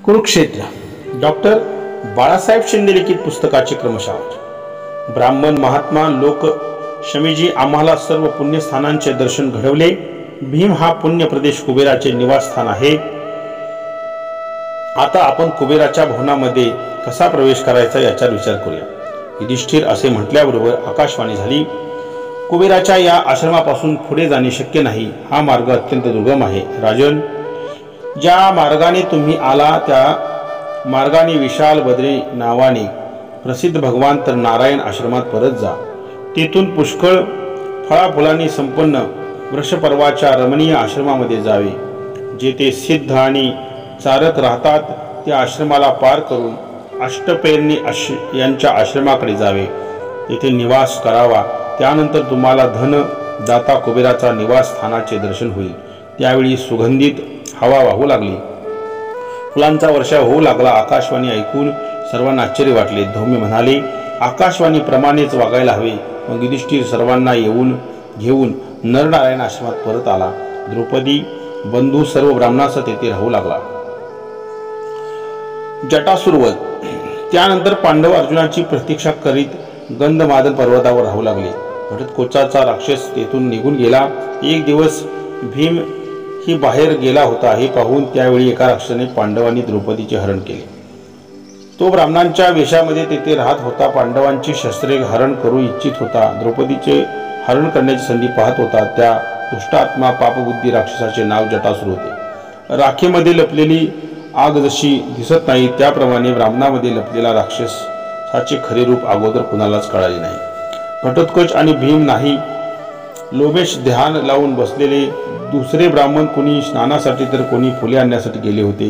Kurukshetra doctor Balasaheb Shinde लिखित पुस्तकाचे क्रमशः ब्राह्मण महात्मा लोक शमीजी आम्हाला सर्व पुण्यस्थानांचे दर्शन घडवले। भीम हा पुण्य प्रदेश कुबेराचे निवासस्थान आहे। आता आपण कुबेराच्या भवनामध्ये कसा प्रवेश करायचा याचा विचार करूया। युधिष्ठिर असे म्हटल्याबरोबर आकाशवाणी झाली, कुबेराच्या या आश्रमापासून पुढे जाणे शक्य नाही। हा मार्ग अत्यंत दुर्गम आहे। राजन, ज्या मार्गाने तुम्ही आला त्या मार्गाने विशाल बद्री नावाने प्रसिद्ध भगवान तर नारायण आश्रमात परत जा। तेथून पुष्कळ फळाफुलांनी संपन्न वृषपर्वाच्या रमणीय आश्रमामध्ये जावे। जेथे सिद्ध आणि चारक राहतात त्या आश्रमाला पार करून अष्टपेरणी यांच्या आश्रमाकडे जावे। तेथे निवास करावा। त्यानंतर तुम्हाला धन दाता कुबेराचा निवास स्थानाचे दर्शन होईल। त्यावेळी सुगंधित हवा वाहू लागली, फुलांचा वर्षाव होऊ लागला। आकाशवाणी ऐकून सर्वांना आश्चर्य वाटले। धौम्य म्हणाले, आकाशवाणी प्रमाणेच वागायला हवे। मग युधिष्ठिर सर्वांना घेऊन नरनारायण आश्रमात परत आला। द्रौपदी बंधू सर्व ब्राह्मणांसह तेथे राहू लागला। जटासुरवध त्यानंतर पांडव अर्जुनाची प्रतीक्षा करीत गंधमादन पर्वतावर राहू लागले। घटोत्कचाचा राक्षस तेथून निघून गेला। एक दिवस भीम ही बाहेर गेला होता हे पाहून त्यावेळी एका राक्षसाने पांडवांनी द्रौपदीचे हरण केले। तो ब्राह्मणांच्या वेशामध्ये तेथे राहत होता। पांडवांची शस्त्रे हरण करू इच्छित होता। द्रौपदीचे हरण करण्याची संधी पाहत होता। त्या दुष्टात्मा पापबुद्धी राक्षसाचे नाव जटासुर होते। राखेमध्ये लपलेली आग जशी दिसत नाही त्याप्रमाणे ब्राह्मणामध्ये लपलेला राक्षसाचे खरे रूप अगोदर कुणालाच कळाले नाही। घटोत्कच आणि भीम नाही, लोमेश ध्यान लावून बसलेले। दुसरे ब्राह्मण कोणी स्नानासाठी तर कोणी फुले आणण्यासाठी गेले होते।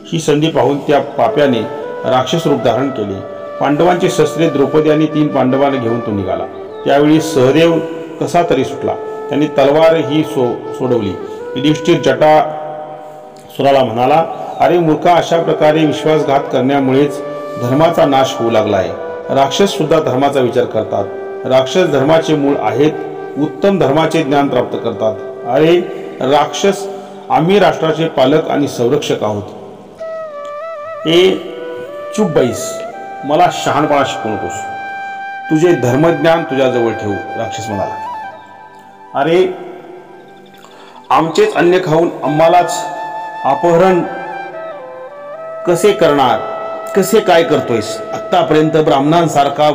ही संधी पाहून त्या पाप्याने राक्षस रूप धारण केले। पांडवांची शस्त्रे द्रौपदी आणि 3 पांडवांना घेऊन तो निघाला। त्यावेळी सहदेव कसा तरी सुटला। त्यांनी तलवार ही सोडवली। युधिष्ठिर जटासुराला म्हणाला, अरे मूर्खा, अशा प्रकारे विश्वासघात करण्यामुळेच धर्माचा नाश होऊ लागला आहे। राक्षस सुद्धा धर्माचा विचार करतात। राक्षस धर्माचे मूळ आहेत, उत्तम धर्माचे ज्ञान प्राप्त करतात। अरे राक्षस, आम्ही राष्ट्राचे पालक आणि संरक्षक आहोत। चुप बैस, मला शहाणपणा शिकवू नकोस। तुझे धर्मज्ञान तुझ्याजवळ ठेवू, राक्षस म्हणाला। अरे आमचेच अन्न खाऊन आम्हालाच अपहरण कसे करणार? कसे काय करतोयस? आतापर्यंत ब्राह्मणांसारखा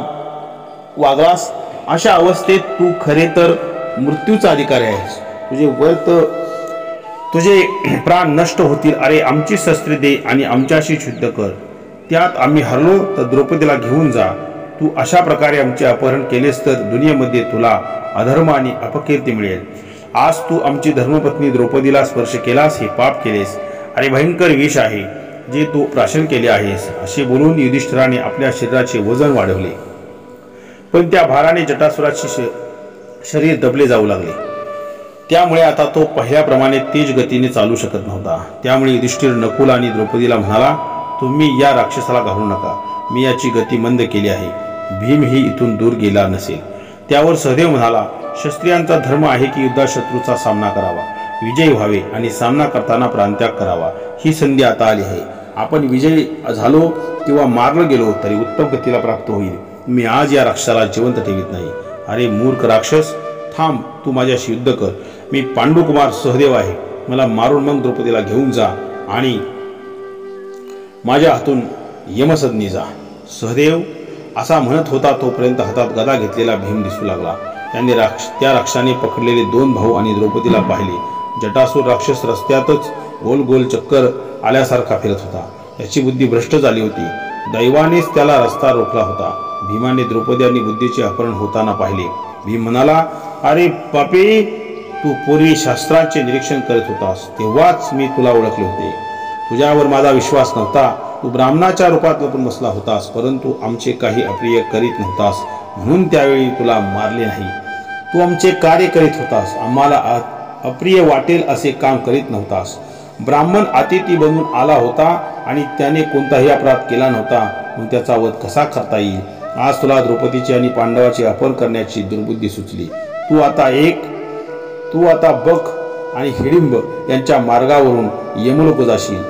वागलास। अशा अवस्थेत तू खरे तर मृत्यूचा अधिकारी आहेस। तुझे प्राण नष्ट होतील। अरे आमची शस्त्रे दे आणि आमच्याशी युद्ध कर। त्यात आम्ही हरलो तर द्रौपदीला घेऊन जा। तू अशा प्रकारे आमचे अपहरण केलेस तर दुनियेमध्ये तुला अधर्म आणि अपकीर्ती मिळेल। आज तू आमची धर्मपत्नी द्रौपदीला स्पर्श केलास, हे पाप केलेस। अरे भयंकर विष आहे जे तू प्राशन केले आहेस। असे बोलून युधिष्ठिराने आपल्या शरीराचे वजन वाढवले, पण त्या भाराने जटासुराचे शरीर दबले जाऊ लागले। त्यामुळे आता तो पहिल्याप्रमाणे तेज गतीने चालू शकत नव्हता। त्यामुळे युधिष्ठिर नकुल आणि द्रौपदीला म्हणाला, तुम्ही या राक्षसाला घालू नका। मी याची गती मंद केली आहे। भीमही इथून दूर गेला नसेल। त्यावर सहदेव म्हणाला, क्षत्रियांचा धर्म आहे की युद्धात शत्रूचा सामना करावा, विजयी व्हावे आणि सामना करताना प्राणत्याग करावा। ही संधी आता आली आहे। आपण विजयी झालो किंवा मारलो गेलो तरी उत्तम गतीला प्राप्त होईल। मी आज या राक्षसाला जिवंत ठेवित नाही। अरे मूर्ख राक्षस, थांब, तू माझ्याशी युद्ध कर। मी पांडुकुमार सहदेव आहे। मला मारून मग द्रौपदीला घेऊन जा आणि माझ्या हातून यमसदनी जा। सहदेव असा म्हणत होता तोपर्यंत हातात गदा घेतलेला भीम दिसू लागला। त्याने त्या राक्षसाने पकडलेले 2 भाऊ आणि द्रौपदीला पाहिले। जटासूर राक्षस रस्त्यातच गोल गोल चक्कर आल्यासारखा फिरत होता। त्याची बुद्धी भ्रष्ट झाली होती। दैवानेच त्याला रस्ता रोखला होता। भीमाने द्रौपदी आणि बुद्धीचे अपहरण होताना पाहिले। भीम म्हणाला, अरे पापी, तू पूर्वी शास्त्रांचे निरीक्षण करत होतास तेव्हाच मी तुला ओळखले होते। तुझ्यावर माझा विश्वास नव्हता। तू ब्राह्मणाच्या रूपात लपून बसला होतास, परंतु आमचे काही अप्रिय करीत नव्हतास म्हणून त्यावेळी तुला मारले नाही। तू आमचे कार्य करीत होतास, आम्हाला अप्रिय वाटेल असे काम करीत नव्हतास। ब्राह्मण अतिथी बनून आला होता आणि त्याने कोणताही अपराध केला नव्हता, मग त्याचा वध कसा करता येईल? आज तुला द्रौपदीचे आणि पांडवाचे अपहरण करण्याची दुर्बुद्धी सुचली। तू आता बक आणि हिडिंब यांच्या मार्गावरून यमलोक जाशील।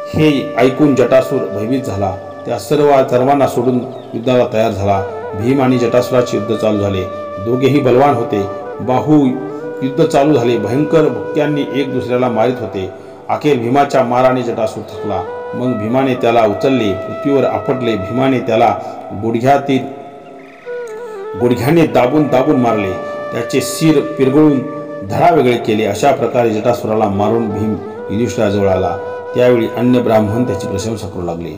हे ऐकून जटासूर भयभीत झाला. त्या सर्वांना सोडून युद्धाला तयार झाला. भीम आणि जटासुराचे युद्ध चालू झाले. दोघेही बलवान होते. बाहू युद्ध चालू झाले. भयंकर भुक्यांनी एक दुसऱ्याला मारित होते. अखेर भीमाच्या माराने जटासूर थकला. मग भीमाने त्याला उचलले, पृथ्वीवर आपटले. भीमाने त्याला गुडघ्याने दाबून दाबून मारले. त्याचे शिर पिरगळून धडा वेगळे केले. अशा प्रकारे जटासुराला मारून भीम युधिष्ठिराजवळ आला. त्यावेळी अन्य ब्राह्मण त्याची प्रशंसा करू लागले.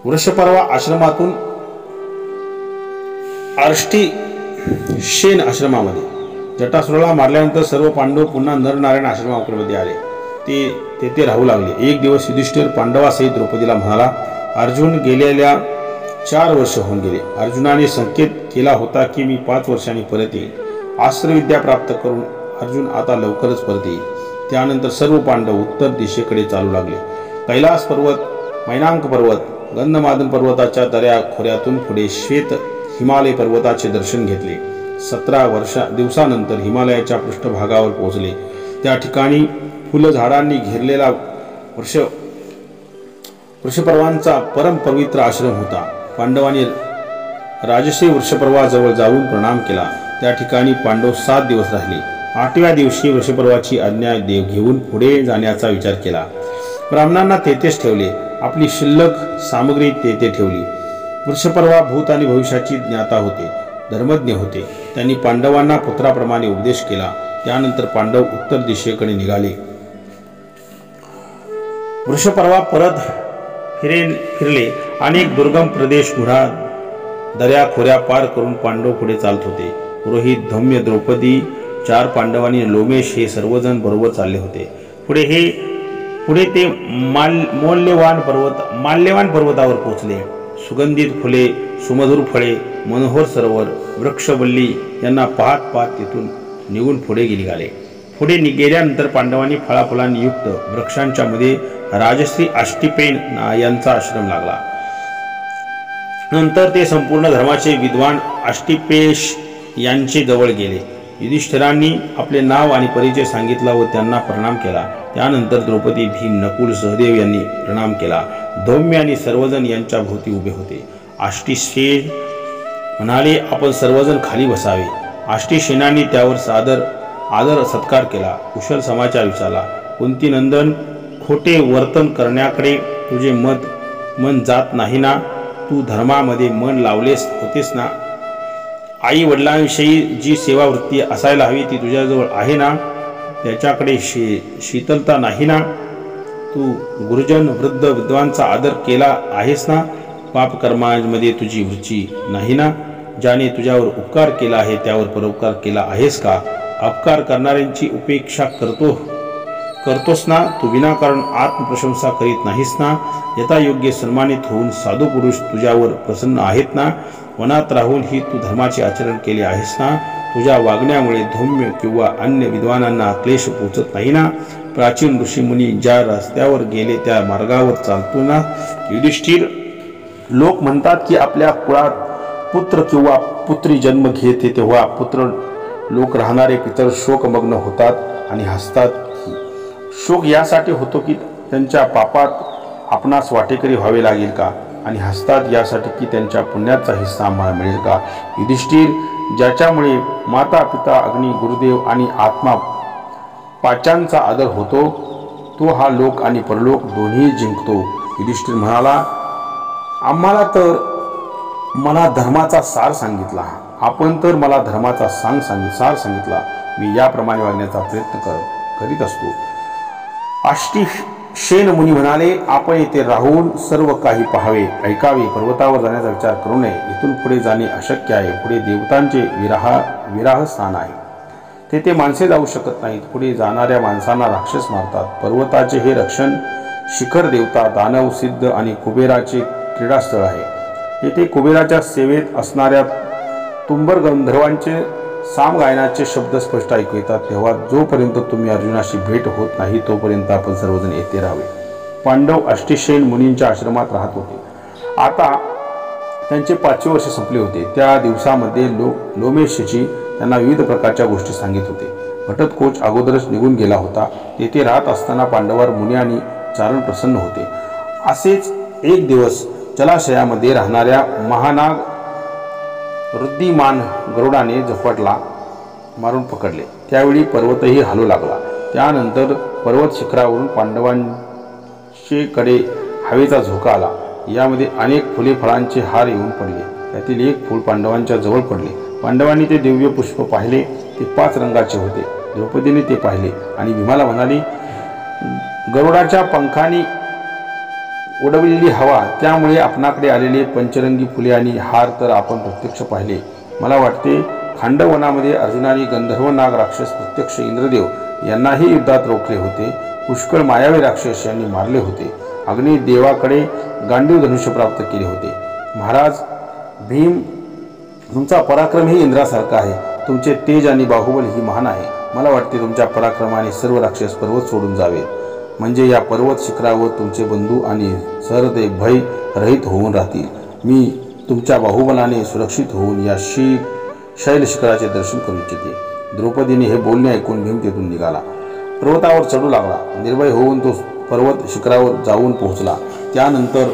वृषपर्वा आश्रमातून आर्ष्टिशेन आश्रमामध्ये जटासुराला मारल्यानंतर सर्व पांडव पुन्हा नरनारायण आश्रमामध्ये आले. ते तेथे राहू लागले. एक दिवस युधिष्ठिर पांडवासहित द्रौपदीला म्हणाला, अर्जुन गेलेल्या 4 वर्ष होऊन गेले. अर्जुनाने संकेत केला होता की मी 5 वर्षांनी परत येईल. अस्त्रविद्या प्राप्त करून अर्जुन आता लवकरच परत येईल. त्यानंतर सर्व पांडव उत्तर दिशेकडे चालू लागले. कैलास पर्वत, मैनांक पर्वत, गंधमादन पर्वताच्या दऱ्या खोऱ्यातून पुढे श्वेत हिमालय पर्वताचे दर्शन घेतले. 17 दिवसानंतर हिमालयाच्या पृष्ठभागावर पोहोचले. त्या ठिकाणी फुलझाडांनी घेरलेला वृषपर्वांचा परम पवित्र आश्रम होता. पांडवांनी राजश्री वृषपर्वाजवळ जाऊन प्रणाम केला. त्या ठिकाणी पांडव 7 दिवस राहिले. 8व्या दिवशी वृषपर्वाची आज्ञा घेऊन पुढे जाण्याचा विचार केला. ब्राह्मणांना तेथेच ठेवले. आपली शिल्लक सामग्री तेथे ठेवली. वृषपर्वा भूत आणि भविष्याची ज्ञाता होते, धर्मज्ञ होते. त्यांनी पांडवांना पुत्राप्रमाणे उपदेश केला. त्यानंतर पांडव उत्तर दिशेकडे निघाले. वृषपर्वा परत फिरले. अनेक दुर्गम प्रदेश, गुढा, दऱ्या खोऱ्या पार करून पांडव पुढे चालत होते. पुरोहित, धौम्य, द्रौपदी, 4 पांडवांनी लोमेश हे सर्वजण बरोबर चालले होते. पुढे ते माल्यवान पर्वतावर पोहोचले. सुगंधित फुले, सुमधुर फळे, मनोहर सरोवर, वृक्षवल्ली यांना पाहत पाहत तिथून निघून पुढे निघाले. पुढे गेल्यानंतर पांडवांनी फळाफुलांनी युक्त वृक्षांच्या मध्ये राजश्री आष्टिपेन यांचा आश्रम लागला. नंतर ते संपूर्ण धर्माचे विद्वान आष्टिपेश यांचे जवळ गेले. युधिष्ठिरांनी आपले नाव आणि परिचय सांगितला व त्यांना प्रणाम केला. त्यानंतर द्रौपदी, भीम, नकुल, सहदेव यांनी प्रणाम केला. धौम्य आणि सर्वजण यांच्या भोवती उभे होते. आष्टिसेन म्हणाले, आपण सर्वजण खाली बसावे. आष्टिसेनांनी त्यावर आदर सत्कार केला. कुशल समाचार विचारला. कुंतीनंदन, खोटे वर्तन करण्याकडे तुझे मन जात नाही ना? तू धर्मामध्ये मन लावलेस होतेस ना? आई वडिलांविषयी जी सेवावृत्ती असायला हवी ती तुझ्याजवळ आहे ना? त्याच्याकडे शीतलता नाही ना? तू गुरुजन, वृद्ध, विद्वांचा आदर केला आहेस ना? पापकर्मांमध्ये तुझी रुची नाही ना? ज्याने तुझ्यावर उपकार केला आहे त्यावर परोपकार केला आहेस का? अपकार करणाऱ्यांची उपेक्षा करतोस ना? तू विनाकारण आत्मप्रशंसा करीत नाहीस ना? यथायोग्य सन्मानित होऊन साधू पुरुष तुझ्यावर प्रसन्न आहेत ना? वनात राहून ही तू धर्माचे आचरण केले आहेस ना? तुझ्या वागण्यामुळे धौम्य किंवा अन्य विद्वानांना क्लेश पोचत नाही ना? प्राचीन ऋषीमुनी ज्या रस्त्यावर गेले त्या मार्गावर चालतो ना? युधिष्ठिर, लोक म्हणतात की आपल्या कुळात पुत्र किंवा पुत्री जन्म घेते तेव्हा पुत्र लोक राहणारे पितर शोकमग्न होतात आणि हसतात. शोक यासाठी होतो की त्यांच्या पापात आपणास वाटेकरी व्हावे लागेल का? आणि हसतात यासाठी की त्यांच्या पुण्याचा हिस्सा आम्हाला मिळेल का? युधिष्ठिर, ज्याच्यामुळे माता, पिता, अग्नी, गुरुदेव आणि आत्मा पाचांचा आदर होतो तो हा लोक आणि परलोक दोन्ही जिंकतो. युधिष्ठिर म्हणाला, आम्हाला तर मला धर्माचा सार सांगितला. आपण तर मला धर्माचा सार सांगितला. मी याप्रमाणे वागण्याचा प्रयत्न करीत असतो. आष्टिशेन मुनी म्हणाले, आपण येथे राहून सर्व काही पाहावे, ऐकावे. पर्वतावर जाण्याचा विचार करू नये. इथून पुढे जाणे अशक्य आहे. पुढे देवतांचे विराह स्थान आहे. तेथे माणसे जाऊ शकत नाहीत. पुढे जाणाऱ्या माणसांना राक्षस मारतात. पर्वताचे हे रक्षण शिखर देवता, दानव, सिद्ध आणि कुबेराचे क्रीडास्थळ आहे. येथे कुबेराच्या सेवेत असणाऱ्या तुंबर गंधर्वांचे सामगायनाचे शब्द स्पष्ट ऐकू येतात. तेव्हा जोपर्यंत तुम्ही अर्जुनाशी भेट होत नाही तोपर्यंत आपण सर्वजण येथे राहावे. पांडव आष्टिशेन मुनींच्या आश्रमात राहत होते. आता त्यांचे 5वे वर्ष संपले होते. त्या दिवसामध्ये लोमेशची त्यांना विविध प्रकारच्या गोष्टी सांगित होते. घटोत्कच अगोदरच निघून गेला होता. तेथे राहत असताना पांडवांवर मुनी आणि चारण प्रसन्न होते. असेच एक दिवस जलाशयामध्ये राहणाऱ्या महानाग वृद्धिमान गरुडाने झपाटला मारून पकडले. त्यावेळी पर्वतही हलू लागला. त्यानंतर पर्वत शिखरावरून पांडवांचेकडे हवेचा झोका आला. यामध्ये अनेक फुले फळांचे हार येऊन पडले. त्यातील एक फूल पांडवांच्या जवळ पडले. पांडवांनी ते दिव्य पुष्प पाहिले. ते 5 रंगाचे होते. द्रौपदीने ते पाहिले आणि भीमाला म्हणाली, गरुडाच्या पंखांनी उडवलेली हवा, त्यामुळे आपणाकडे आलेले पंचरंगी फुले आणि हार तर आपण प्रत्यक्ष पाहिले. मला वाटते खांडवनामध्ये अर्जुनाने गंधर्व नाग राक्षस प्रत्यक्ष इंद्रदेव यांनाही युद्धात रोखले होते. पुष्कळ मायावी राक्षस यांनी मारले होते. अग्नी देवाकडे गांडीव धनुष्य प्राप्त केले होते. महाराज भीम, तुमचा पराक्रमही इंद्रासारखा आहे. तुमचे तेज आणि बाहुबल ही महान आहे. मला वाटते तुमच्या पराक्रमाने सर्व राक्षस पर्वत सोडून जावे, म्हणजे या पर्वत शिखरावर तुमचे बंधू आणि सहृदय भय रहित होऊन राहतील. मी तुमच्या बाहुबलाने सुरक्षित होऊन या शैल शिखराचे दर्शन करू इच्छिते. द्रौपदीने हे बोलणे ऐकून भीम तेथून निघाला. पर्वतावर चढू लागला. निर्भय होऊन तो पर्वत शिखरावर जाऊन पोहोचला. त्यानंतर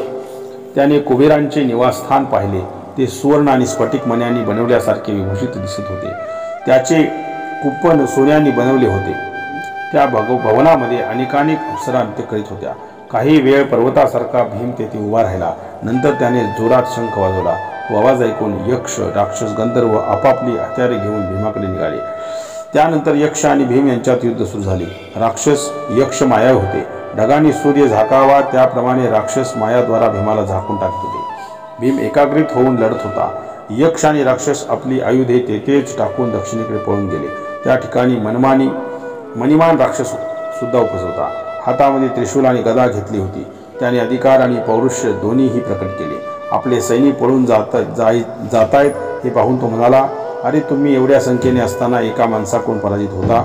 त्याने कुबेरांचे निवासस्थान पाहिले. ते सुवर्ण आणि स्फटिक मण्यांनी बनवल्यासारखे विभूषित दिसत होते. त्याचे कुंपण सोन्याने बनवले होते. त्या भवनामध्ये अनेकानेक अप्सरा नृत्य करीत होत्या. काही वेळ पर्वतासारखा भीम तेथे उभा राहिला. नंतर त्याने जोरात शंख वाजवला. तो आवाज ऐकून यक्ष, राक्षस, गंधर्व आपापली हत्यारे घेऊन भीमाकडे निघाले. त्यानंतर यक्ष आणि भीम यांच्यात युद्ध सुरू झाले. राक्षस यक्ष मायावी होते. ढगांनी सूर्य झाकावा त्याप्रमाणे राक्षस मायाद्वारा भीमाला झाकून टाकत होते. भीम एकाग्रित होऊन लढत होता. यक्ष आणि राक्षस आपली आयुधे तेथेच टाकून दक्षिणेकडे पळून गेले. त्या ठिकाणी मणिमान राक्षस सुद्धा उपस्थित होता. हातामध्ये त्रिशूल आणि गदा घेतली होती. त्याने अधिकार आणि पौरुष्य दोन्हीही प्रकट केले. आपले सैनिक पळून जातायत हे पाहून तो म्हणाला, अरे तुम्ही एवढ्या संख्येने असताना एका माणसाकडून पराजित होता.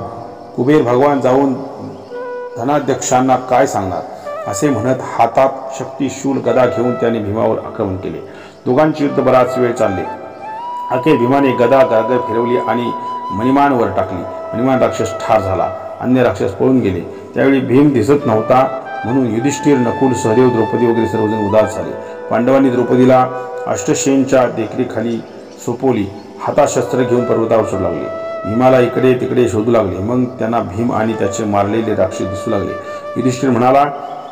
कुबेर भगवान जाऊन धनाध्यक्षांना काय सांगणार. असे म्हणत हातात शक्ती शूल गदा घेऊन त्याने भीमावर आक्रमण केले. दोघांचे युद्ध बराच वेळ चालले. अखेर भीमाने गदा गागर फिरवली आणि मणिमानवर टाकली. मणिमान राक्षस ठार झाला. अन्य राक्षस पळून गेले. त्यावेळी भीम दिसत नव्हता म्हणून युधिष्ठिर, नकुल, सहदेव, द्रौपदी वगैरे सर्वजण उदास झाले. पांडवांनी द्रौपदीला अष्टसेनच्या देखरेखाली सोपवली. हातात शस्त्र घेऊन पर्वतावर चढू लागले. भीमाला इकडे तिकडे शोधू लागले. मग त्यांना भीम आणि त्याचे मारलेले राक्षस दिसू लागले. युधिष्ठिर म्हणाला,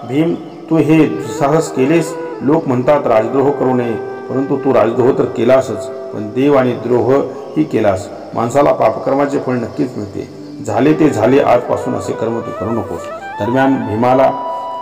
भीम, तू हे दुस्साहस केलेस. लोक म्हणतात राजद्रोह करू नये, परंतु तू राजद्रोह तर केलासच, पण देव आणि द्रोह ही केलास. माणसाला पापकर्माचे फळ नक्कीच मिळते. झाले ते झाले. आजपासून असे कर्म तू करू नकोस. दरम्यान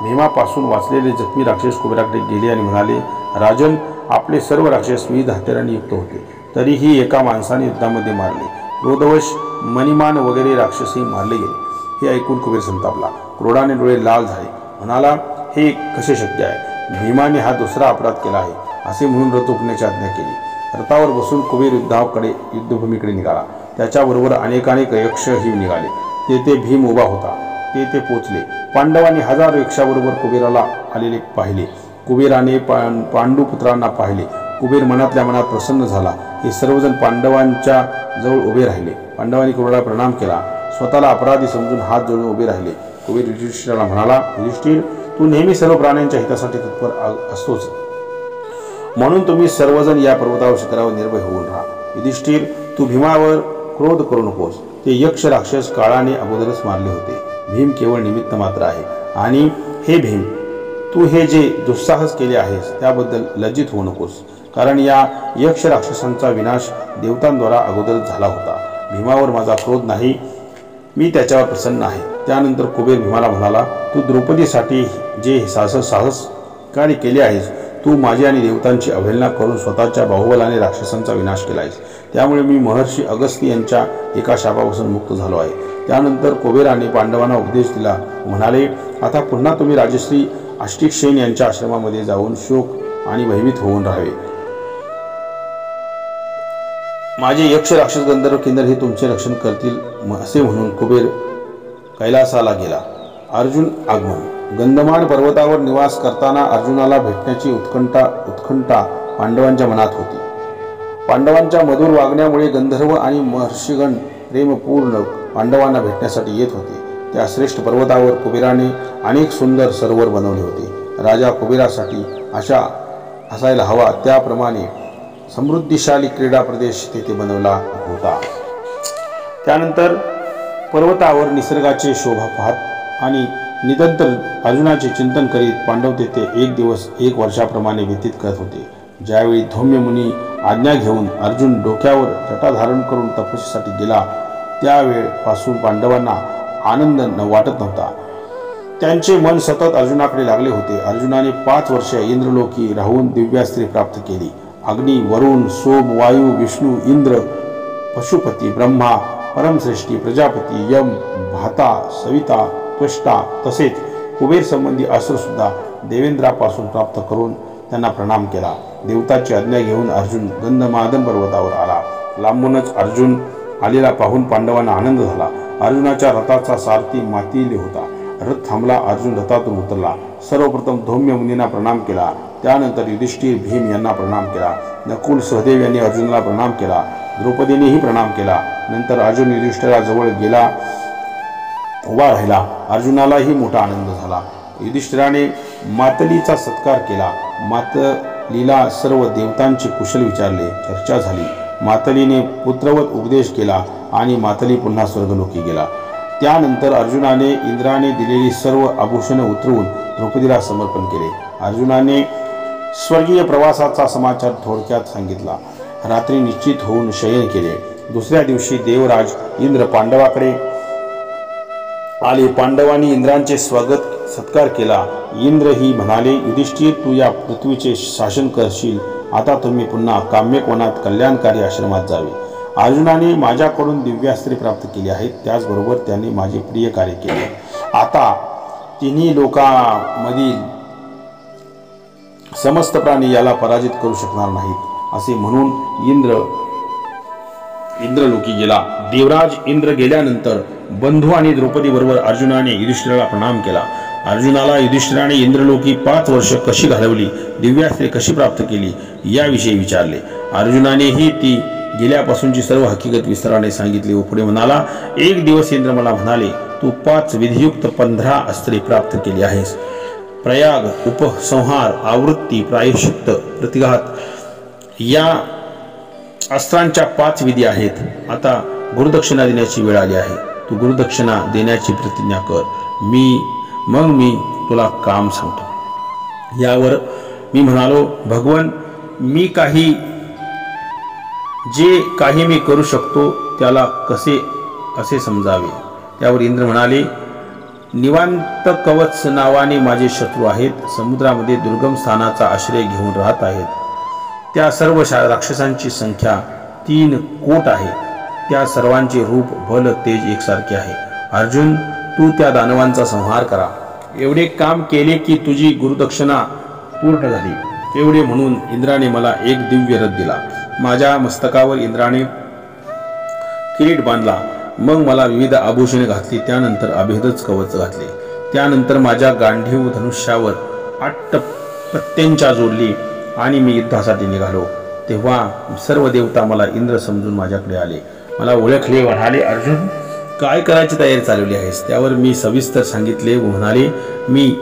भीमापासून वाचलेले जखमी राक्षस कुबेराकडे गेले आणि म्हणाले, राजन, आपले सर्व राक्षस विविध हत्यारांनी युक्त होते, तरीही एका माणसाने युद्धामध्ये मारले. क्रोधवश मणिमान वगैरे राक्षसही मारले गेले. हे ऐकून कुबेर संतापला. क्रोधाने डोळे लाल झाले. म्हणाला, हे कसे शक्य आहे. भीमाने हा दुसरा अपराध केला आहे. असे म्हणून रथ उठण्याची आज्ञा केली. रथावर बसून कुबेर युद्धभूमीकडे निघाला. त्याच्याबरोबर अनेकानेक यक्षही निघाले. तेथे भीम उभा होता. तेथे पोचले. पांडवांनी हजारो यक्षाबरोबर कुबेराला आलेले पाहिले. कुबेराने पांडुपुत्रांना पाहिले. कुबेर मनातल्या मनात प्रसन्न झाला. हे सर्वजण पांडवांच्या जवळ उभे राहिले. पांडवांनी कुबेराला प्रणाम केला. स्वतःला अपराधी समजून हात जोडून उभे राहिले. कुबेर युधिष्ठिराला म्हणाला, युधिष्ठिर, तू नेहमी सर्व प्राण्यांच्या हितासाठी तत्पर असतोच, म्हणून तुम्ही सर्वजण या पर्वतावर शिखरावर निर्भय होऊन राहा. युधिष्ठिर, तू भीमावर क्रोध करू नकोस. ते यक्ष राक्षस काळाने अगोदरच मारले होते. भीम केवळ निमित्त मात्र आहे. आणि हे भीम, तू हे जे दुस्साहस केले आहेस त्याबद्दल लज्जित होऊ नकोस, कारण या यक्ष राक्षसांचा विनाश देवतांद्वारा अगोदरच झाला होता. भीमावर माझा क्रोध नाही, मी त्याच्यावर प्रसन्न आहे. त्यानंतर कुबेर भीमाला म्हणाला, तू द्रौपदीसाठी जे साहस कार्य केले आहेस, तू माझी आणि देवतांची अवहेलना करून स्वतःच्या बाहुबलाने राक्षसांचा विनाश केला आहेस. त्यामुळे मी महर्षी अगस्त्य यांच्या एका शापापासून मुक्त झालो आहे. त्यानंतर कुबेराने पांडवांना उपदेश दिला. म्हणाले, आता पुन्हा तुम्ही राजश्री अष्टिकसेन यांच्या आश्रमामध्ये जाऊन शोक आणि भयभीत होऊन राहावे. माझे यक्ष राक्षस गंधर्व किन्नर हे तुमचे रक्षण करतील. असे म्हणून कुबेर कैलासाला गेला. अर्जुन आगमन. गंधमान पर्वतावर निवास करताना अर्जुनाला भेटण्याची उत्कंठा पांडवांच्या मनात होती. पांडवांच्या मधुर वागण्यामुळे गंधर्व आणि महर्षिगण प्रेमपूर्ण पांडवांना भेटण्यासाठी येत होते. त्या श्रेष्ठ पर्वतावर कुबेराने अनेक सुंदर सरोवर बनवले होते. राजा कुबेरासाठी असायला हवा त्याप्रमाणे समृद्धीशाली क्रीडा प्रदेश तेथे बनवला होता. त्यानंतर पर्वतावर निसर्गाचे शोभा पाहत आणि निरंतर अर्जुनाचे चिंतन करीत पांडव तेथे एक दिवस 1 वर्षाप्रमाणे व्यतीत करत होते. ज्यावेळी धौम्य मुनी आज्ञा घेऊन अर्जुन डोक्यावर जटा धारण करून तपस्येसाठी गेला त्यावेळपासून पांडवांना आनंद वाटत नव्हता. त्यांचे मन सतत अर्जुनाकडे लागले होते. अर्जुनाने 5 वर्ष इंद्रलोकी राहून दिव्यास्त्रे प्राप्त केली. अग्नी, वरुण, सोम, वायू, विष्णू, इंद्र, पशुपती, ब्रह्मा, परमश्रेष्ठी, प्रजापती, यम, भाता, सविता, त्वष्टा तसेच कुबेर संबंधी अस्त्र सुद्धा देवेंद्रापासून प्राप्त करून त्यांना प्रणाम केला. देवताची आज्ञा घेऊन अर्जुन गंधमादन पर्वतावर आला. लांबूनच अर्जुन आलेला पाहून पांडवांना आनंद झाला. अर्जुनाच्या रथाचा सारथी मातीले होता. रथ थांबला. अर्जुन रथातून उतरला. सर्वप्रथम धौम्य मुनींना प्रणाम केला. त्यानंतर युधिष्ठिर, भीम यांना प्रणाम केला. नकुल, सहदेव यांनी अर्जुनाला प्रणाम केला. द्रौपदीनेही प्रणाम केला. नंतर अर्जुन युधिष्ठिराजवळ गेला उभा राहिला. अर्जुनालाही मोठा आनंद झाला. युधिष्ठिराने मातलीचा सत्कार केला. मातलीला सर्व देवतांचे कुशल विचारले. चर्चा झाली. मातलीने पुत्रवत उपदेश केला आणि मातली पुन्हा स्वर्गलोकी गेला. त्यानंतर अर्जुनाने इंद्राने दिलेली सर्व आभूषणे उतरवून द्रौपदीला समर्पण केले. अर्जुनाने स्वर्गीय प्रवासाचा समाचार थोडक्यात सांगितला. रात्री निश्चित होऊन शयन केले. दुसऱ्या दिवशी देवराज इंद्र पांडवाकडे आले. पांडवांनी इंद्रांचे स्वागत सत्कार केला. इंद्रही म्हणाले, युधिष्ठिर, तू या पृथ्वीचे शासन करशील. आता तुम्ही पुन्हा काम्यकोणात कल्याणकारी आश्रमात जावे. अर्जुनाने माझ्याकडून दिव्यास्त्रे प्राप्त केली आहेत. त्याचबरोबर त्याने माझे प्रिय कार्य केले. आता तिन्ही लोकांमधील समस्त प्राणी याला पराजित करू शकणार नाहीत असे म्हणून इंद्रलोकी गेला. देवराज इंद्र गेल्यानंतर बंधू आणि द्रौपदी बरोबर अर्जुनाने युधिष्ठिराला प्रणाम केला. अर्जुनाला युधिष्ठिराने इंद्रलोकी 5 वर्ष कशी घालवली, दिव्यास्त्रे कशी प्राप्त केली याविषयी विचारले. अर्जुनानेही ती गेल्यापासूनची सर्व हकीकत विस्ताराने सांगितली व पुढे म्हणाला, एक दिवस इंद्र मला म्हणाले, तू 5 विधियुक्त 15 अस्त्रे प्राप्त केली आहेस. प्रयाग, उपसंहार, आवृत्ती, प्रायश्चित्त, प्रतिघात या अस्त्रांच्या 5 विधी आहेत. आता गुरुदक्षिणा देण्याची वेळ आली आहे. तू गुरुदक्षिणा देण्याची प्रतिज्ञा कर. मग मी तुला काम सांगतो. यावर मी म्हणालो, भगवन, जे काही मी करू शकतो त्याला कसे असे समजावे. त्यावर इंद्र म्हणाले, निवांत कवच नावाने माझे शत्रू आहेत. समुद्रामध्ये दुर्गम स्थानाचा आश्रय घेऊन राहत आहेत. त्या सर्व राक्षसांची संख्या 3 कोट आहे. त्या सर्वांचे रूप, बल, तेज एकसारखे आहे. अर्जुन, तू त्या दानवांचा संहार करा. एवढे काम केले की तुझी गुरुदक्षिणा पूर्ण झाली. एवढे म्हणून इंद्राने मला एक दिव्य रथ दिला. माझ्या मस्तकावर इंद्राने किरीट बांधला. मग मला विविध आभूषणे घातली. त्यानंतर अभेदच कवच घातले. त्यानंतर माझ्या गांडीव धनुष्यावर 8 पत्त्यांच्या जोडली आणि मी युद्धासाठी निघालो. तेव्हा सर्व देवता मला इंद्र समजून माझ्याकडे आले. मला ओळखले व म्हणाले, अर्जुन, काय करायची तयारी चालवली आहेस. त्यावर मी सविस्तर सांगितले व म्हणाले, मी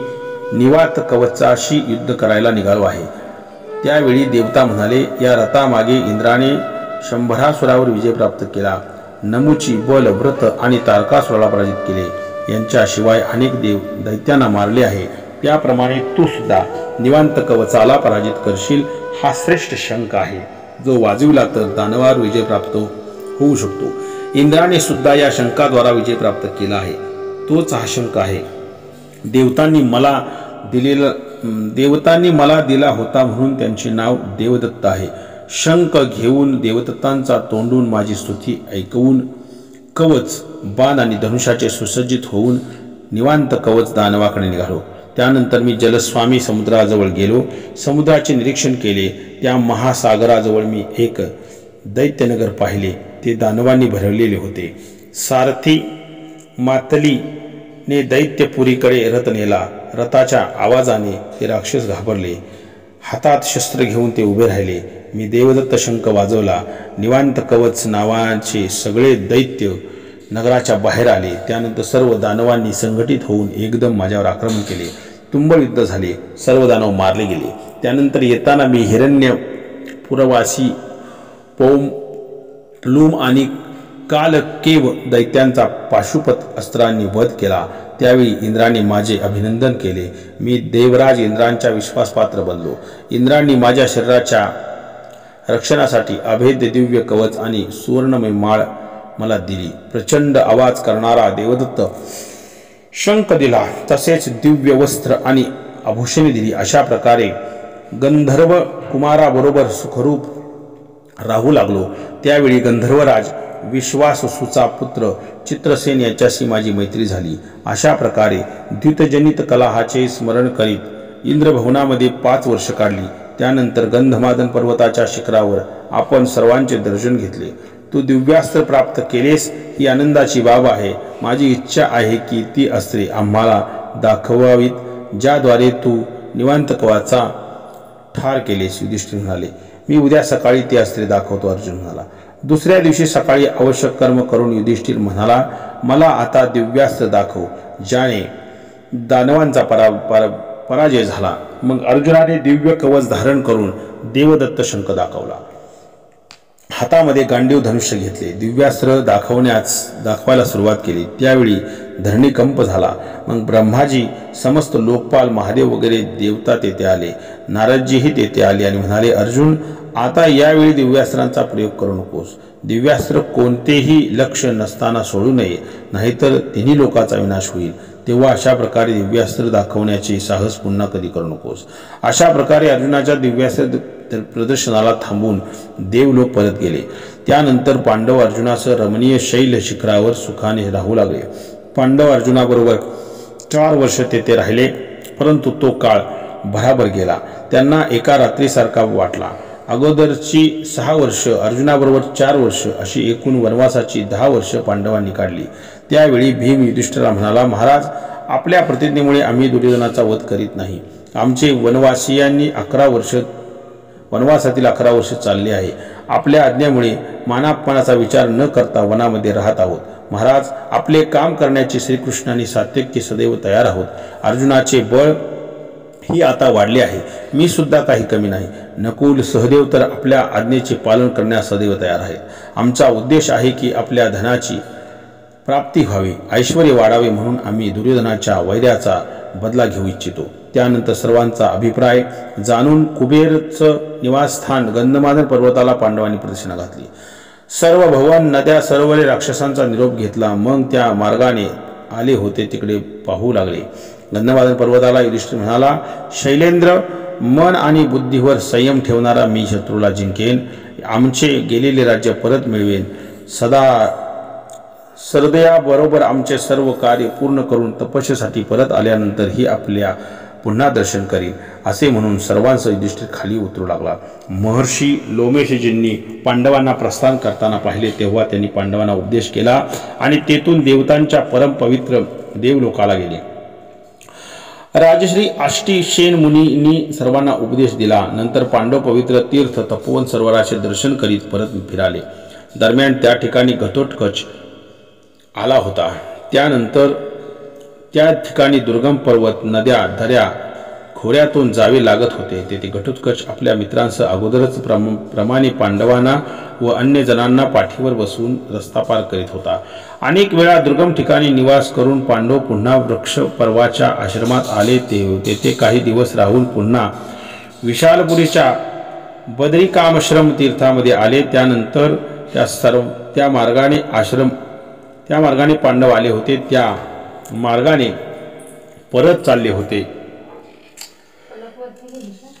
निवात कवचाशी युद्ध करायला निघालो आहे. त्यावेळी देवता म्हणाले, या रथामागे इंद्राने 100 विजय प्राप्त केला. नमुची, बल, व्रत आणि तारकासुराला पराजित केले. यांच्याशिवाय अनेक दैत्यांना मारले आहे. त्याप्रमाणे तू सुद्धा निवांत कवचाला पराजित करशील. हा श्रेष्ठ शंख आहे, जो वाजविला तर दानवावर विजय प्राप्त होऊ शकतो. इंद्राने सुद्धा या शंखाद्वारा विजय प्राप्त केला आहे. तोच हा शंख आहे. देवतांनी मला दिला होता म्हणून त्यांचे नाव देवदत्त आहे. शंख घेऊन देवदत्तांचा तोंडून माझी स्तुती ऐकवून कवच, बाण आणि धनुष्याचे सुसज्जित होऊन निवांत कवच दानवाकडे निघालो. त्यानंतर मी जलस्वामी समुद्राजवळ गेलो. समुद्राचे निरीक्षण केले. त्या महासागराजवळ मी एक दैत्यनगर पाहिले. ते दानवांनी भरलेले होते. सारथी मातलीने दैत्यपुरीकडे रथ नेला. रथाच्या आवाजाने ते राक्षस घाबरले. हातात शस्त्र घेऊन ते उभे राहिले. मी देवदत्त शंख वाजवला. निवांत कवच नावाचे सगळे दैत्य नगराच्या बाहेर आले. त्यानंतर सर्व दानवांनी संघटित होऊन एकदम माझ्यावर आक्रमण केले. तुंबळ युद्ध झाले. सर्व दानव मारले गेले. त्यानंतर येताना मी हिरण्यपुरवासी पौम लूम आणि कालकेव दैत्यांचा पाशुपत अस्त्रांनी वध केला. त्यावेळी इंद्राने माझे अभिनंदन केले. मी देवराज इंद्रांच्या विश्वासपात्र बनलो. इंद्रांनी माझ्या शरीराच्या रक्षणासाठी अभेद्य दिव्य कवच आणि सुवर्णमय माळ मला दिली. प्रचंड आवाज करणारा देवदत्त शंख दिला. तसेच दिव्य वस्त्र आणि आभूषणे दिली. अशा प्रकारे गंधर्व कुमाराबरोबर सुखरूप राहू लागलो. त्यावेळी गंधर्वराज विश्वाससूचा पुत्र चित्रसेन याच्याशी माझी मैत्री झाली. अशा प्रकारे द्वितजनित कलहाचे स्मरण करीत इंद्रभवनामध्ये 5 वर्ष काढली. त्यानंतर गंधमादन पर्वताच्या शिखरावर आपण सर्वांचे दर्शन घेतले. तू दिव्यास्त्र प्राप्त केलेस ही आनंदाची बाब आहे. माझी इच्छा आहे की ती अस्त्रे आम्हाला दाखवावीत, ज्याद्वारे तू निवांतकवाचा ठार केलेस. युधिष्ठिर म्हणाले, मी उद्या सकाळी ती अस्त्रे दाखवतो. अर्जुन म्हणाला. दुसऱ्या दिवशी सकाळी आवश्यक कर्म करून युधिष्ठिर म्हणाला, मला आता दिव्यास्त्र दाखव, ज्याने दानवांचा पराजय झाला. मग अर्जुनाने दिव्य कवच धारण करून देवदत्त शंख दाखवला. हातामध्ये गांडीव धनुष्य घेतले. दिव्यास्त्र दाखवायला सुरुवात केली. त्यावेळी धरणीकंप झाला. मग ब्रह्माजी, समस्त लोकपाल, महादेव वगैरे देवता तेथे आले. नारदजीही तेथे आले आणि म्हणाले, अर्जुन, आता यावेळी दिव्यास्त्रांचा प्रयोग करू नकोस. दिव्यास्त्र कोणतेही लक्ष नसताना सोडू नये, नाहीतर तिन्ही लोकांचा विनाश होईल. तेव्हा अशा प्रकारे दिव्यास्त्र दाखवण्याचे साहस पुन्हा कधी करू नकोस. अशा प्रकारे अर्जुनाच्या दिव्यास्त्र प्रदर्शनाला थांबून देवलोक परत गेले. त्यानंतर पांडव अर्जुनासह रमणीय शैल शिखरावर सुखाने राहू लागले. पांडव अर्जुनाबरोबर 4 वर्ष तेथे राहिले, परंतु तो काळ भराभर गेला. त्यांना एका रात्रीसारखा वाटला. अगोदरची 6 वर्ष अर्जुनाबरोबर 4 वर्ष अशी एकूण वनवासाची 10 वर्ष पांडवांनी काढली. त्यावेळी भीम युधिष्ठिराला म्हणाला, महाराज, आपल्या प्रतिज्ञेमुळे आम्ही दुर्योधनाचा वध करीत नाही. आमचे वनवासातील 11 वर्ष चालले आहे. आपल्या आज्ञेमुळे मानापमानाचा विचार न करता वनामध्ये राहत आहोत. महाराज, आपले काम करण्याचे श्रीकृष्णांनी सात्यकी सदैव तयार आहोत. अर्जुनाचे बळ ही आता वाढले आहे. मी सुद्धा काही कमी नाही. नकुल, सहदेव तर आपल्या आज्ञेचे पालन करण्यास सदैव तयार आहेत. आमचा उद्देश आहे की आपल्या धनाची प्राप्ती व्हावी, ऐश्वर्य वाढावे, म्हणून आम्ही दुर्योधनाच्या वैर्याचा बदला घेऊ इच्छितो. त्यानंतर सर्वांचा अभिप्राय जाणून कुबेरचं निवासस्थान गंधमादन पर्वताला पांडवांनी प्रदक्षिणा घातली. सर्व भवन, नद्या, सरोवरे, राक्षसांचा निरोप घेतला. मग त्या मार्गाने आले होते तिकडे पाहू लागले. गंधमादन पर्वताला युधिष्ठिर म्हणाला, शैलेंद्र, मन आणि बुद्धीवर संयम ठेवणारा मी शत्रूला जिंकेन. आमचे गेलेले राज्य परत मिळवेन. सरदयाबरोबर आमचे सर्व कार्य पूर्ण करून तपस्येसाठी परत आल्यानंतरही आपल्या पुन्हा दर्शन करीन. असे म्हणून सर्वांसह युधिष्ठिर खाली उतरू लागला. महर्षी लोमेशजींनी पांडवांना प्रस्थान करताना पाहिले, तेव्हा त्यांनी पांडवांना उपदेश केला आणि तेथून देवतांच्या परमपवित्र देवलोकाला गेले. राजश्री आष्टीशेन मुनींनी सर्वांना उपदेश दिला. नंतर पांडव पवित्र तीर्थ तपोवन सरोवराचे दर्शन करीत परत फिराले. दरम्यान त्या ठिकाणी घटोत्कच आला होता. त्यानंतर त्या ठिकाणी दुर्गम पर्वत, नद्या, दऱ्या, खोऱ्यातून जावे लागत होते. तेथे घटोत्कच आपल्या मित्रांसह अगोदरच प्रमाणे पांडवांना व अन्य जणांना पाठीवर बसवून रस्ता पार करीत होता. अनेक वेळा दुर्गम ठिकाणी निवास करून पांडव पुन्हा वृक्ष पर्वाच्या आश्रमात आले. तेथे काही दिवस राहून पुन्हा विशालपुरीच्या बदरिकाश्रम तीर्थामध्ये आले. त्यानंतर त्या मार्गाने पांडव आले होते. त्या मार्गाने परत चालले होते.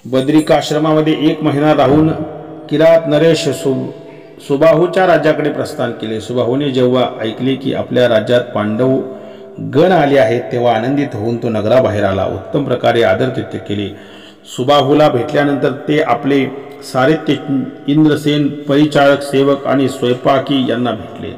बद्रिकाश्रमामध्ये 1 महिना राहून किरात नरेश सुबाहूच्या राज्याकडे प्रस्थान केले. सुबाहूने जेव्हा ऐकले की आपल्या राज्यात पांडव गण आले आहेत, तेव्हा आनंदित होऊन तो नगराबाहेर आला. उत्तम प्रकारे आदरातिथ्य केले. सुबाहूला भेटल्यानंतर ते आपले सारथी इंद्रसेन, परिचारक, सेवक आणि स्वयंपाकी यांना भेटले.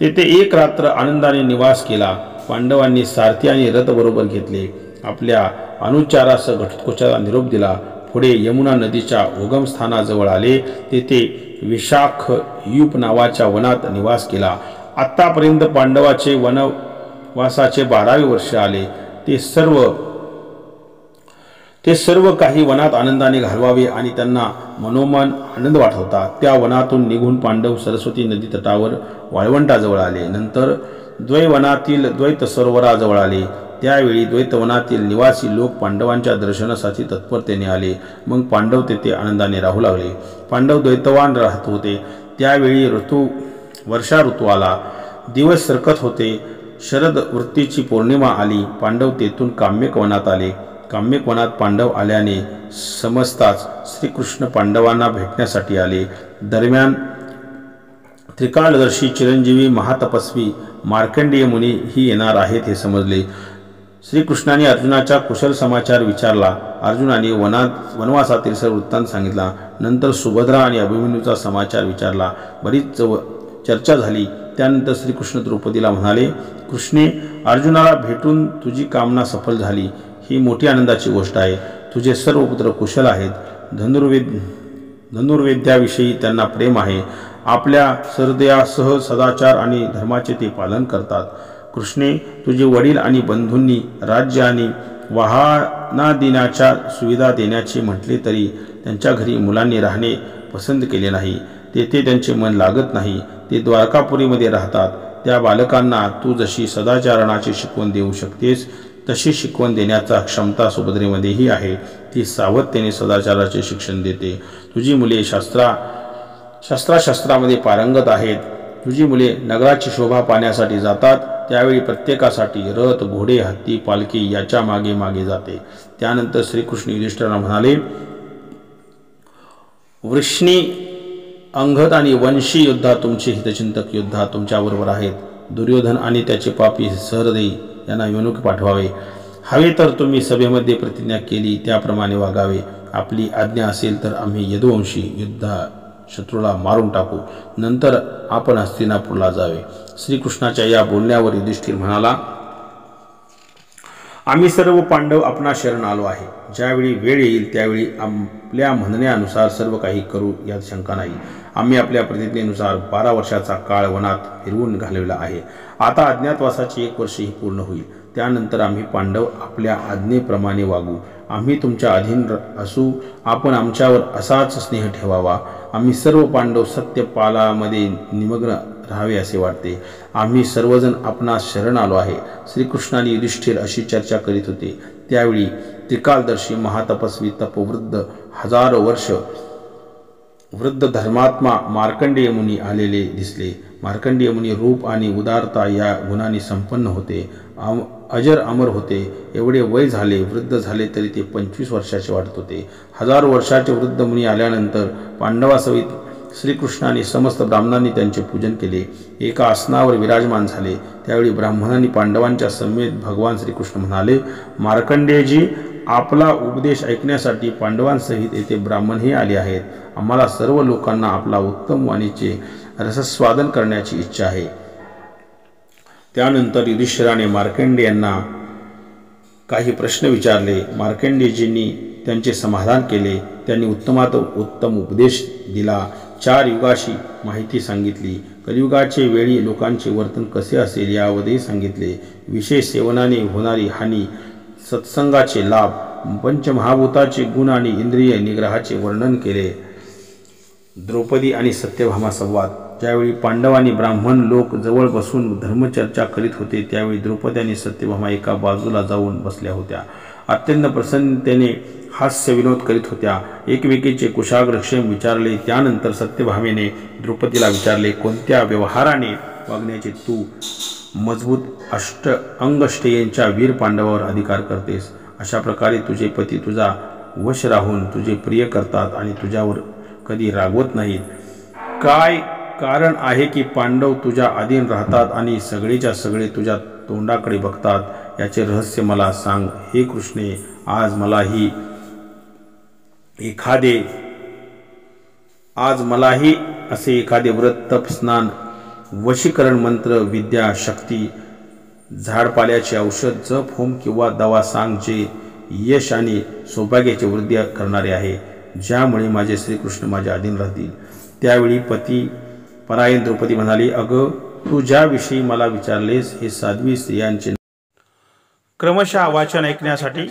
तेथे 1 रात्र आनंदाने निवास केला. पांडवांनी सारथी आणि रथ बरोबर घेतले. आपल्या अनुचारासह घटोत्कचाला निरोप दिला. पुढे यमुना नदीच्या उगमस्थानाजवळ आले. तेथे विशाख युप नावाच्या वनात निवास केला. आत्तापर्यंत पांडवाचे वनवासाचे 12वे वर्ष आले. ते सर्व काही वनात आनंदाने घालवावे आणि त्यांना मनोमन आनंद वाटत होता. त्या वनातून निघून पांडव सरस्वती नदी तटावर वाळवंटाजवळ आले. नंतर द्वैवनातील द्वैत सरोवराजवळ आले. त्यावेळी द्वैतवनातील निवासी लोक पांडवांच्या दर्शनासाठी तत्परतेने आले. मग पांडव तेथे आनंदाने राहू लागले. पांडव द्वैतवान राहत होते. त्यावेळी वर्षा ऋतू आला. दिवस सरकत होते. शरद वृत्तीची पौर्णिमा आली. पांडव तेथून काम्यक वनात आले. काम्यक वनात पांडव आल्याने समजताच श्रीकृष्ण पांडवांना भेटण्यासाठी आले. दरम्यान त्रिकालदर्शी चिरंजीवी महातपस्वी मार्कंडेय मुनी ही येणार आहेत हे समजले. श्रीकृष्णाने अर्जुनाचा कुशल समाचार विचारला. अर्जुनाने वनवासातील सर्व वृत्तांत सांगितला. नंतर सुभद्रा आणि अभिमन्यूचा समाचार विचारला. बरीच चर्चा झाली. त्यानंतर श्रीकृष्ण द्रौपदीला म्हणाले, कृष्णे, अर्जुनाला भेटून तुझी कामना सफल झाली. ही मोठी आनंदाची गोष्ट आहे. तुझे सर्व पुत्र कुशल आहेत. धनुर्वेद्याविषयी त्यांना प्रेम आहे. आपल्या सहृदयासह सदाचार आणि धर्माचे ते पालन करतात. कृष्णे, तुझे वडील आणि बंधूंनी राज्य आणि वाहनादिनाच्या सुविधा देण्याचे म्हटले तरी त्यांच्या घरी मुलांनी राहणे पसंत केले नाही. तेथे त्यांचे मन लागत नाही. ते द्वारकापुरीमध्ये राहतात. त्या बालकांना तू जशी सदाचरणाची शिकवण देऊ शकतेस तशी शिकवण देण्याचा क्षमता सुभद्रेमध्येही आहे. ती सावधतेने सदाचाराचे शिक्षण देते. तुझी मुले शस्त्रामध्ये पारंगत आहेत. तुझी मुले नगराची शोभा पाहण्यासाठी जातात. त्यावेळी प्रत्येकासाठी रथ, घोडे, हत्ती, पालखी याच्या मागे मागे जाते. त्यानंतर श्रीकृष्ण युधिष्ठिराला म्हणाले, वृष्णी, अंगद आणि वंशी योद्धा, तुमचे हितचिंतक योद्धा तुमच्याबरोबर आहेत. दुर्योधन आणि त्याचे पापी सहृदयी यांना विमुख पाठवावे. हवे तर तुम्ही सभेमध्ये प्रतिज्ञा केली त्याप्रमाणे वागावे. आपली आज्ञा असेल तर आम्ही यदुवंशी युद्धा शत्रूला मारून टाकू. नंतर आपण हस्तिनापूरला जावे. श्रीकृष्णाच्या या बोलण्यावर युधिष्ठिर म्हणाला, आम्ही सर्व पांडव आपणा शरण आलो आहे. ज्यावेळी वेळ येईल त्यावेळी आपल्या म्हणण्यानुसार सर्व काही करू, यात शंका नाही. आम्ही आपल्या प्रतिज्ञेनुसार 12 वर्षाचा काळ वनात फिरवून घालवला आहे. आता अज्ञातवासाची 1 वर्षही पूर्ण होईल. त्यानंतर आम्ही पांडव आपल्या आज्ञेप्रमाणे वागू. आम्ही तुमच्या अधीन असू. आपण आमच्यावर असाच स्नेह ठेवावा. आम्ही सर्व पांडव सत्यपालामध्ये निमग्न राहावे असे वाटते. आम्ही सर्वजण आपणास शरण आलो आहे. श्रीकृष्णाने युधिष्ठिर अशी चर्चा करीत होते. त्यावेळी त्रिकालदर्शी महातपस्वी तपवृद्ध 1000 वर्ष वृद्ध धर्मात्मा मार्कंडेय मुनी आलेले दिसले. मार्कंडेय मुनी रूप आणि उदारता या गुणांनी संपन्न होते. अजर अमर होते. एवढे वय झाले, वृद्ध झाले तरी ते 25 वर्षाचे वाटत होते. 1000 वर्षाचे वृद्ध मुनी आल्यानंतर पांडवासहित श्रीकृष्णाने समस्त ब्राह्मणांनी त्यांचे पूजन केले. एका आसनावर विराजमान झाले. त्यावेळी ब्राह्मणांनी पांडवांच्या समेत भगवान श्रीकृष्ण म्हणाले, मार्कंडेयजी, आपला उपदेश ऐकण्यासाठी पांडवांसहित येथे ब्राह्मणही आले आहेत. आम्हाला सर्व लोकांना आपला उत्तम वाणीचे रसस्वादन करण्याची इच्छा आहे. त्यानंतर युधिष्ठिराने मार्कंडेयांना काही प्रश्न विचारले. मार्कंडेयजींनी त्यांचे समाधान केले. त्यांनी उत्तमात उत्तम उपदेश दिला. 4 युगाची माहिती सांगितली. कलियुगाचे वेळी लोकांचे वर्तन कसे असेल यावरही सांगितले. विशेष सेवनाने होणारी हानी, सत्संगाचे लाभ, पंचमहाभूताचे गुण आणि इंद्रिय निग्रहाचे वर्णन केले. द्रौपदी आणि सत्यभामा संवाद. ज्यावेळी पांडवांनी ब्राह्मण लोक जवळ बसून धर्मचर्चा करीत होते त्यावेळी द्रौपदी आणि सत्यभामा एका बाजूला जाऊन बसल्या होत्या. अत्यंत प्रसन्नतेने हास्य विनोद करीत होत्या. एकमेकींचे कुशाग्रक्षेम विचारले. त्यानंतर सत्यभामेने द्रौपदीला विचारले, कोणत्या व्यवहाराने वागण्याचे तू मजबूत अंगष्टेयांच्या वीर पांडवावर अधिकार करतेस? अशा प्रकारे तुझे पती तुझा वश राहून तुझे प्रिय करतात आणि तुझ्यावर कधी रागवत नाहीत. काय कारण आहे की पांडव तुझ्या अधीन राहतात आणि सगळेच्या सगळे तुझ्या तोंडाकडे बघतात? याचे रहस्य मला सांग हे कृष्णे. आज मलाही असे एखादे व्रत, तप, स्नान, वशीकरण मंत्र, विद्या, शक्ती, झाडपाल्याचे औषध, जप, होम किंवा दवा सांग जे यश आणि सौभाग्याची वृद्धी करणारे आहे, ज्यामुळे माझे श्रीकृष्ण माझ्या अधीन राहतील. त्यावेळी पती परायण द्रौपदी म्हणाली, अगं तू ज्याविषयी मला विचारलेस हे साध्वी स्त्रियांचे क्रमशः वाचन ऐकण्यासाठी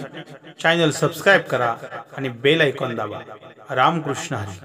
चॅनल सबस्क्राईब करा आणि बेल आयकॉन दाबा. रामकृष्ण हरी.